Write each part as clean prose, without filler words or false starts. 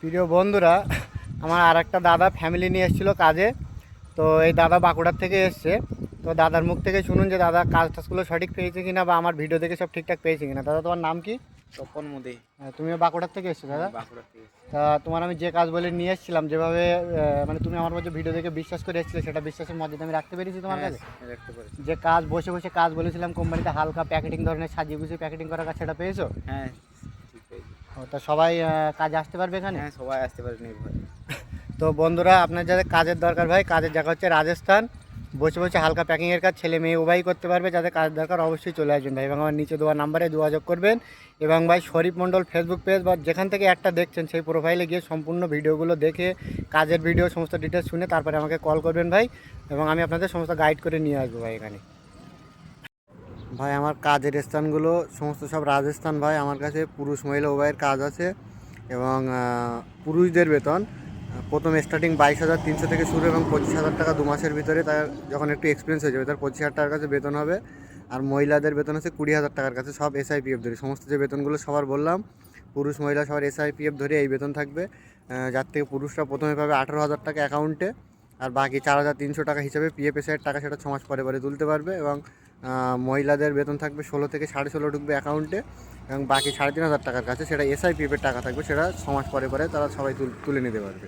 প্রিয় বন্ধুরা, আমার আর একটা দাদা ফ্যামিলি নিয়ে এসেছিলো কাজে। তো এই দাদা বাঁকুড়ার থেকে এসছে। তো দাদার মুখ থেকে শুনুন যে দাদা কাজ টাজগুলো সঠিক পেয়েছে কিনা বা আমার ভিডিও দেখে সব ঠিকঠাক পেয়েছে কিনা। দাদা, তোমার নাম কি? তপন মুদি। তুমিও বাঁকুড়ার থেকে এসছো দাদা? বাঁকুড়া থেকে। তা তোমার আমি যে কাজ বলে নিয়ে এসেছিলাম, যেভাবে মানে তুমি আমার মধ্যে ভিডিও দেখে বিশ্বাস করে এসেছিলে, সেটা বিশ্বাসের মধ্যে আমি রাখতে পেরেছি তোমার কাছে? রাখতে পারি। যে কাজ বসে বসে কাজ বলেছিলাম কোম্পানিতে, হালকা প্যাকেটিং ধরনের সাজিয়ে গুছিয়ে প্যাকেটিং করার কাজ, সেটা পেয়েছো? হ্যাঁ, ঠিক আছে। তা সবাই কাজে আসতে পারবে এখানে? হ্যাঁ, সবাই আসতে পারে নির্ভয়। তো বন্ধুরা, আপনার যাদের কাজের দরকার ভাই, কাজের জায়গা হচ্ছে রাজস্থান। বসে বসে হালকা প্যাকিংয়ের কাজ ছেলে মেয়ে উভয়ই করতে পারবে। যাদের কাজের দরকার অবশ্যই চলে আসবেন ভাই, এবং আমার নিচে দেওয়া নাম্বারে যোগাযোগ করবেন। এবং ভাই, শরীফ মণ্ডল ফেসবুক পেজ বা যেখান থেকে একটা দেখছেন সেই প্রোফাইলে গিয়ে সম্পূর্ণ ভিডিওগুলো দেখে, কাজের ভিডিও সমস্ত ডিটেলস শুনে তারপরে আমাকে কল করবেন ভাই, এবং আমি আপনাদের সমস্ত গাইড করে নিয়ে আসবো ভাই এখানে। ভাই, আমার কাজের স্থানগুলো সমস্ত সব রাজস্থান ভাই। আমার কাছে পুরুষ মহিলা উভয়ের কাজ আছে, এবং পুরুষদের বেতন প্রথম স্টার্টিং 22,300 থেকে শুরু, এবং 25,000 টাকা 2 মাসের ভিতরে। তার যখন একটু এক্সপিরিয়েন্স হয়ে যাবে তার 25,000 টাকার কাছে বেতন হবে। আর মহিলাদের বেতন আছে 20,000 টাকার কাছে, সব SIPF ধরে। সমস্ত যে বেতনগুলো সবার বললাম, পুরুষ মহিলা সবার SIPF ধরে এই বেতন থাকবে। যার থেকে পুরুষরা প্রথমে পাবে 18,000 টাকা অ্যাকাউন্টে, আর বাকি 4,300 টাকা হিসাবে PF এর টাকা, সেটা 6 মাস পরে পরে তুলতে পারবে। এবং মহিলাদের বেতন থাকবে 16 থেকে 16.5 ঢুকবে অ্যাকাউন্টে, এবং বাকি 3,500 টাকার কাছে সেটা SIPF এর টাকা থাকবে, সেটা 6 মাস পরে পরে তারা সবাই তুলে নিতে পারবে।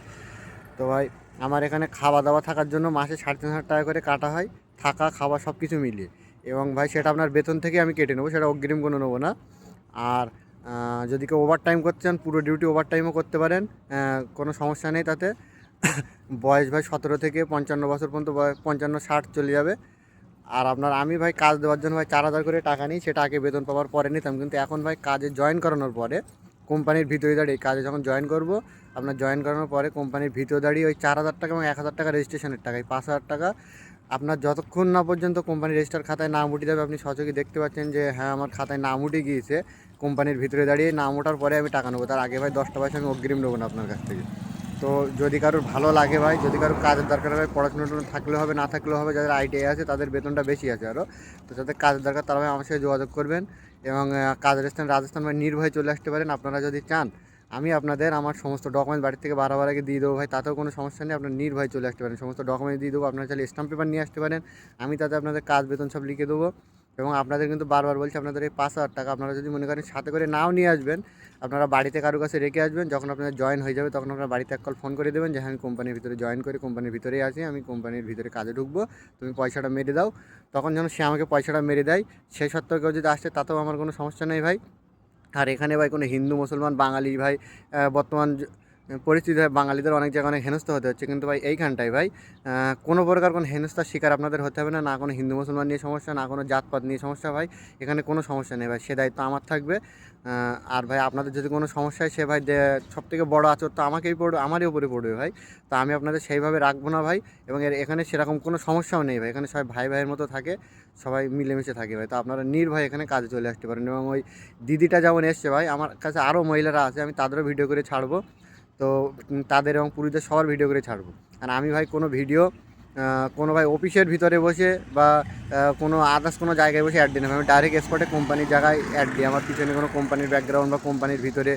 তো ভাই, আমার এখানে খাওয়া দাওয়া থাকার জন্য মাসে 3,500 টাকা করে কাটা হয়, থাকা খাওয়া সব কিছু মিলিয়ে। এবং ভাই, সেটা আপনার বেতন থেকে আমি কেটে নেবো, সেটা অগ্রিম কোনো নেবো না। আর যদি কেউ ওভার টাইম করতে চান, পুরো ডিউটি ওভার টাইমও করতে পারেন, কোনো সমস্যা নেই তাতে। বয়স ভাই 17 থেকে 55 বছর পর্যন্ত, 55-60 চলে যাবে। আর আমি ভাই কাজ দেওয়ার জন্য ভাই 4,000 করে টাকা নিই, সেটা আগে বেতন পাওয়ার পরে নিতাম, কিন্তু এখন ভাই কাজে জয়েন করানোর পরে কোম্পানির ভিতরে দাঁড়িয়ে কাজে যখন জয়েন করব, আপনার জয়েন করানোর পরে কোম্পানির ভিতরে দাঁড়িয়ে ওই 4,000 টাকা এবং 1,000 টাকা রেজিস্ট্রেশনের টাকা, এই 5,000 টাকা আপনার যতক্ষণ না পর্যন্ত কোম্পানির রেজিস্টার খাতায় নাম উঠে যাবে, আপনি সচক্ষে দেখতে পাচ্ছেন যে হ্যাঁ আমার খাতায় নাম উঠে গিয়েছে, কোম্পানির ভিতরে দাঁড়িয়ে নাম ওঠার পরে আমি টাকা নেবো। তার আগে ভাই 10 পয়সা আমি অগ্রিম নেবো না আপনার কাছ থেকে। তো যদি কারোর ভালো লাগে ভাই, যদি কারোর কাজের দরকার হয়, পড়াশোনা থাকলেও হবে, না থাকলেও হবে, যাদের ITI আছে তাদের বেতনটা বেশি আছে আরও। তো যাদের কাজের দরকার তারা ভাই আমার সাথে যোগাযোগ করবেন, এবং কাজের স্থান রাজস্থান ভাই নির্ভয়ে চলে আসতে পারেন। আপনারা যদি চান আমি আপনাদের আমার সমস্ত ডকুমেন্টস বাড়ি থেকে বারবার আগে দিয়ে দেবো ভাই, তাতেও কোনো সমস্যা নেই। আপনার নির্ভয়ে চলে আসতে পারেন, সমস্ত ডকুমেন্টস দিয়ে দেবো। আপনারা চাইলে স্ট্যাম্প পেপার নিয়ে আসতে পারেন, আমি তাতে আপনাদের কাজ বেতন সব লিখে দেবো। এবং আপনাদের কিন্তু বারবার বলছি, আপনাদের এই 5,000 টাকা আপনারা যদি মনে করেন সাথে করে নাও নিয়ে আসবেন, আপনারা বাড়িতে কারো কাছে রেখে আসবেন। যখন আপনাদের জয়েন হয়ে যাবে তখন আপনার বাড়িতে এক কল ফোন করে দেবেন যে হ্যাঁ আমি কোম্পানির ভিতরে জয়েন করি, কোম্পানির ভিতরেই আছি, আমি কোম্পানির ভিতরে কাজে ঢুকবো, তুমি পয়সাটা মেরে দাও। তখন যেন সে আমাকে পয়সাটা মেরে দেয়। সেই সত্ত্বেও কেউ যদি আসে তাতেও আমার কোনো সমস্যা নেই ভাই। আর এখানে ভাই কোনো হিন্দু মুসলমান বাঙালি ভাই, বর্তমান পরিস্থিতি হয় বাঙালিদের অনেক জায়গায় অনেক হেনস্থা হতে হচ্ছে, কিন্তু ভাই এইখানটায় ভাই কোনো প্রকার কোনো হেনস্থার শিকার আপনাদের হতে হবে না। না কোনো হিন্দু মুসলমান নিয়ে সমস্যা, না কোনো জাতপাত নিয়ে সমস্যা ভাই, এখানে কোনো সমস্যা নেই ভাই, সে দায়িত্ব আমার থাকবে। আর ভাই, আপনাদের যদি কোনো সমস্যা হয়, সে ভাই সবথেকে বড় আচর তো আমাকেই পড়বে, আমারই উপরে পড়বে ভাই। তো আমি আপনাদের সেইভাবে রাখবো না ভাই, এবং এখানে সেরকম কোনো সমস্যাও নেই ভাই। এখানে সবাই ভাই ভাইয়ের মতো থাকে, সবাই মিলেমিশে থাকে ভাই। তো আপনারা নির্ভয় এখানে কাজে চলে আসতে পারেন। এবং ওই দিদিটা যেমন এসছে ভাই, আমার কাছে আরও মহিলারা আছে, আমি তাদেরও ভিডিও করে ছাড়বো। তো তাদের এবং পুরুষদের সবার ভিডিও করে ছাড়বো। আর আমি ভাই কোনো ভিডিও কোনো ভাই অফিসের ভিতরে বসে বা কোনো আদার্স কোনো জায়গায় বসে অ্যাড দিই না, আমি ডাইরেক্ট স্পটে কোম্পানির জায়গায় অ্যাড দিই। আমার পিছনে কোনো কোম্পানির ব্যাকগ্রাউন্ড বা কোম্পানির ভিতরে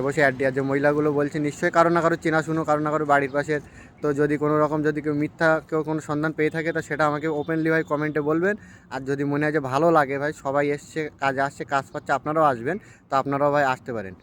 বসে অ্যাড দিই। আর যে মহিলাগুলো বলছে, নিশ্চয়ই কারো না কারো চেনাশুনো, কারো না কারো বাড়ির পাশের। তো যদি কোনো রকম যদি কেউ মিথ্যা কেউ কোনো সন্ধান পেয়ে থাকে, তো সেটা আমাকে ওপেনলি ভাই কমেন্টে বলবেন। আর যদি মনে হয় যে ভালো লাগে ভাই, সবাই এসছে কাজে আসছে কাজ পাচ্ছে, আপনারাও আসবেন, তো আপনারাও ভাই আসতে পারেন।